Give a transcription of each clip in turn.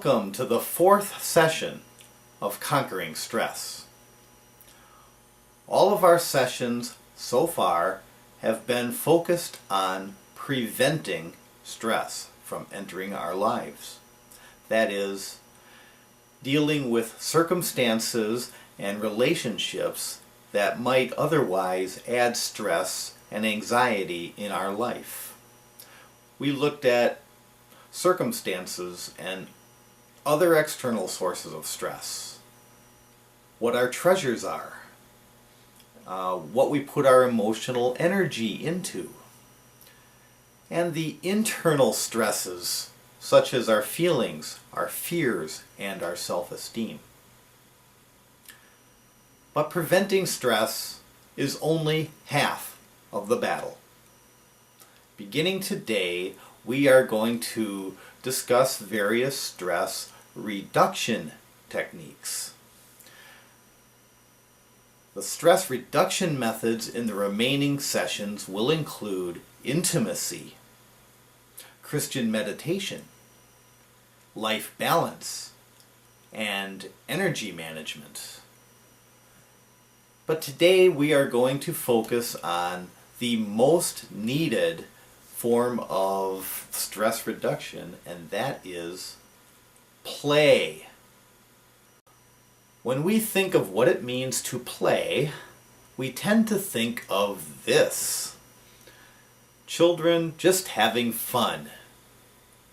Welcome to the fourth session of Conquering Stress. All of our sessions so far have been focused on preventing stress from entering our lives. That is, dealing with circumstances and relationships that might otherwise add stress and anxiety in our life. We looked at circumstances and other external sources of stress, what our treasures are, what we put our emotional energy into, and the internal stresses such as our feelings, our fears, and our self-esteem. But preventing stress is only half of the battle. Beginning today, we are going to discuss various stress reduction techniques. The stress reduction methods in the remaining sessions will include intimacy, Christian meditation, life balance, and energy management. But today we are going to focus on the most needed form of stress reduction, and that is play. When we think of what it means to play, we tend to think of this. Children just having fun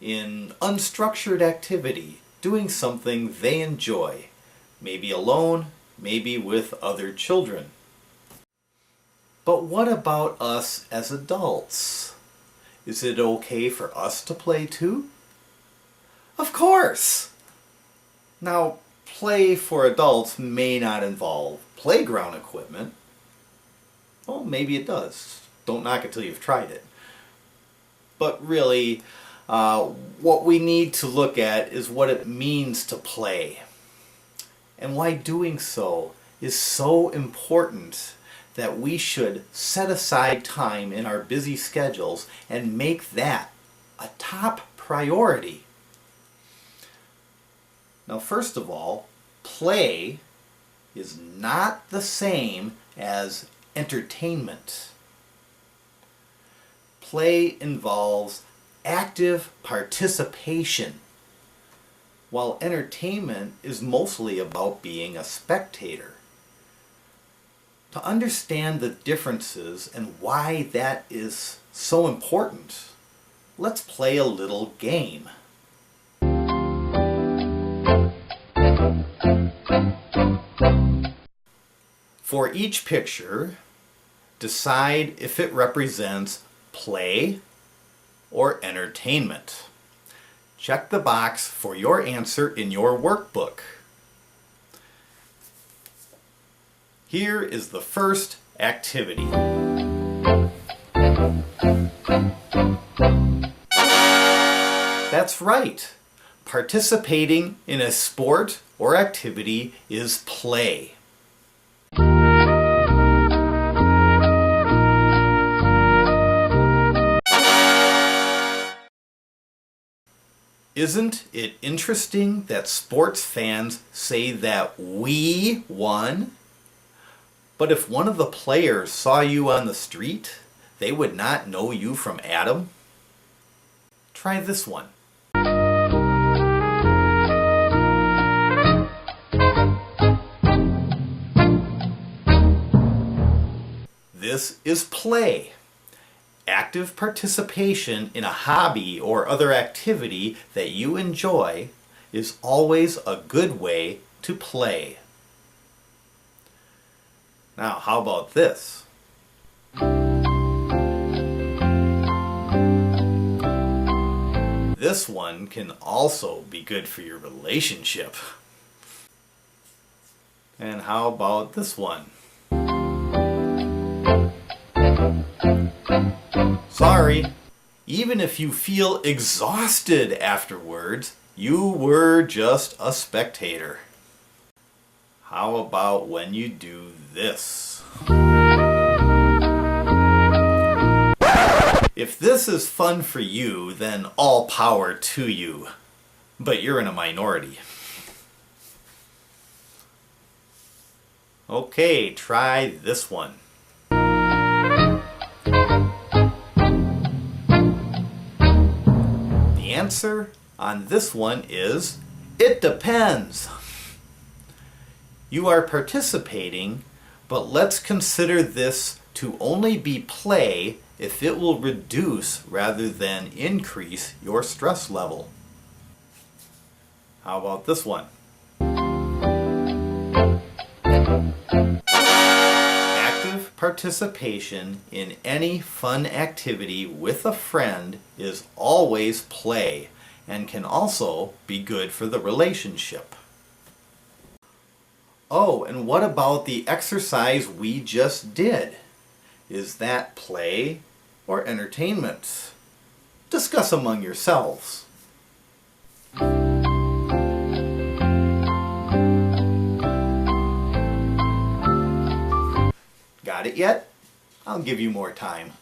in unstructured activity, doing something they enjoy, maybe alone, maybe with other children. But what about us as adults? Is it okay for us to play too? Of course! Now, play for adults may not involve playground equipment. Well, maybe it does. Don't knock it till you've tried it. But really, what we need to look at is what it means to play, and why doing so is so important that we should set aside time in our busy schedules and make that a top priority. Now, first of all, play is not the same as entertainment. Play involves active participation, while entertainment is mostly about being a spectator. To understand the differences and why that is so important, let's play a little game. For each picture, decide if it represents play or entertainment. Check the box for your answer in your workbook. Here is the first activity. That's right. Participating in a sport or activity is play. Isn't it interesting that sports fans say that we won? But if one of the players saw you on the street, they would not know you from Adam? Try this one. This is play. Active participation in a hobby or other activity that you enjoy is always a good way to play. Now, how about this? This one can also be good for your relationship. And how about this one? Sorry, even if you feel exhausted afterwards, you were just a spectator. How about when you do this? If this is fun for you, then all power to you. but you're in a minority. Okay, try this one. The answer on this one is, it depends. You are participating, but let's consider this to only be play if it will reduce rather than increase your stress level. How about this one? Active participation in any fun activity with a friend is always play and can also be good for the relationship. Oh, and what about the exercise we just did? Is that play or entertainment? Discuss among yourselves. Got it yet? I'll give you more time.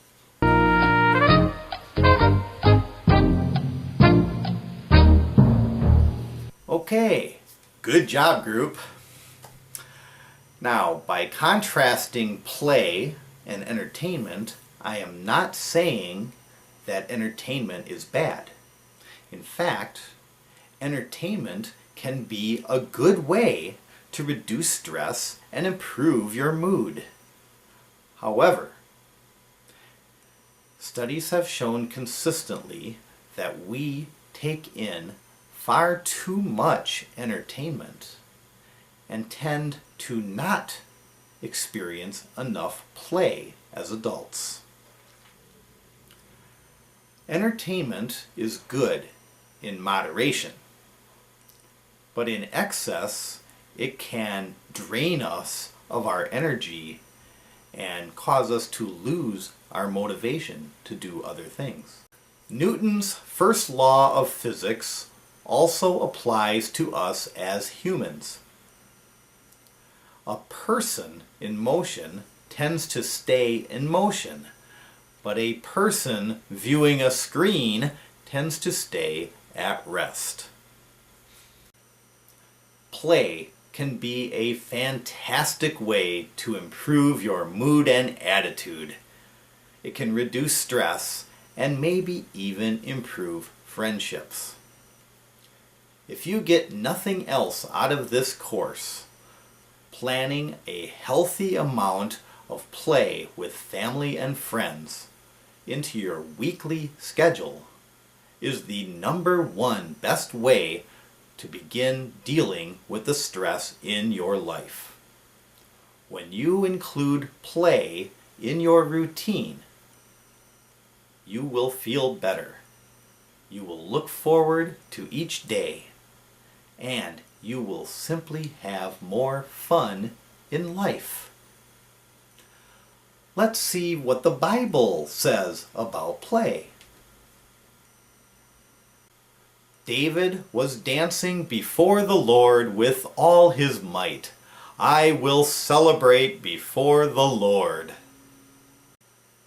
Okay, good job, group. Now, by contrasting play and entertainment, I am not saying that entertainment is bad. In fact, entertainment can be a good way to reduce stress and improve your mood. However, studies have shown consistently that we take in far too much entertainment and tend to not experience enough play as adults. Entertainment is good in moderation, but in excess it can drain us of our energy and cause us to lose our motivation to do other things. Newton's first law of physics also applies to us as humans. A person in motion tends to stay in motion, but a person viewing a screen tends to stay at rest. Play can be a fantastic way to improve your mood and attitude. It can reduce stress and maybe even improve friendships. If you get nothing else out of this course, planning a healthy amount of play with family and friends into your weekly schedule is the #1 best way to begin dealing with the stress in your life. When you include play in your routine, you will feel better. You will look forward to each day, and you will simply have more fun in life. Let's see what the Bible says about play. David was dancing before the Lord with all his might. I will celebrate before the Lord.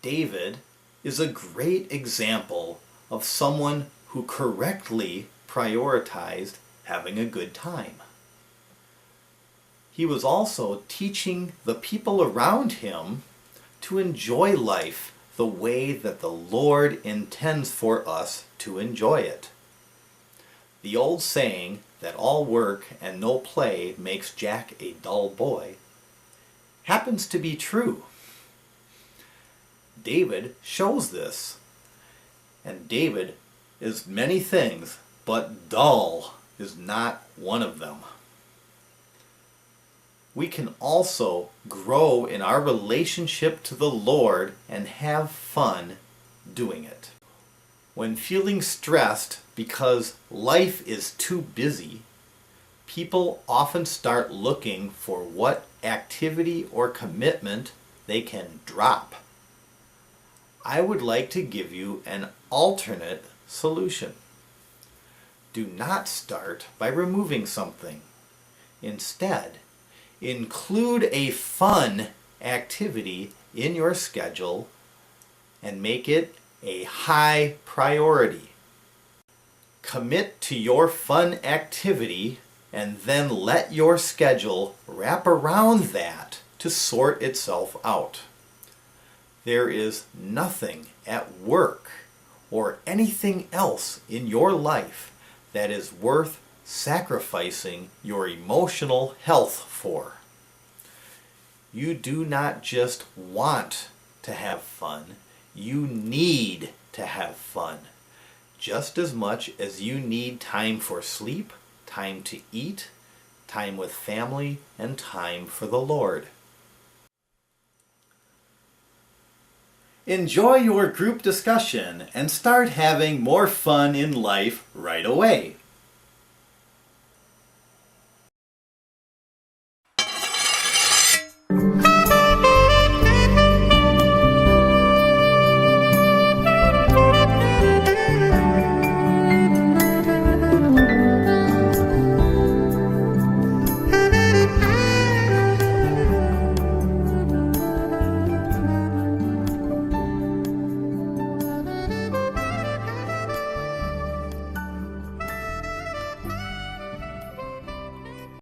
David is a great example of someone who correctly prioritized having a good time. He was also teaching the people around him to enjoy life the way that the Lord intends for us to enjoy it. The old saying that all work and no play makes Jack a dull boy happens to be true. David shows this, and David is many things, but dull is not one of them. We can also grow in our relationship to the Lord and have fun doing it. When feeling stressed because life is too busy, people often start looking for what activity or commitment they can drop. I would like to give you an alternate solution. Do not start by removing something. Instead, include a fun activity in your schedule and make it a high priority. Commit to your fun activity and then let your schedule wrap around that to sort itself out. There is nothing at work or anything else in your life that is worth sacrificing your emotional health for. You do not just want to have fun, you need to have fun. Just as much as you need time for sleep, time to eat, time with family, and time for the Lord. Enjoy your group discussion and start having more fun in life right away.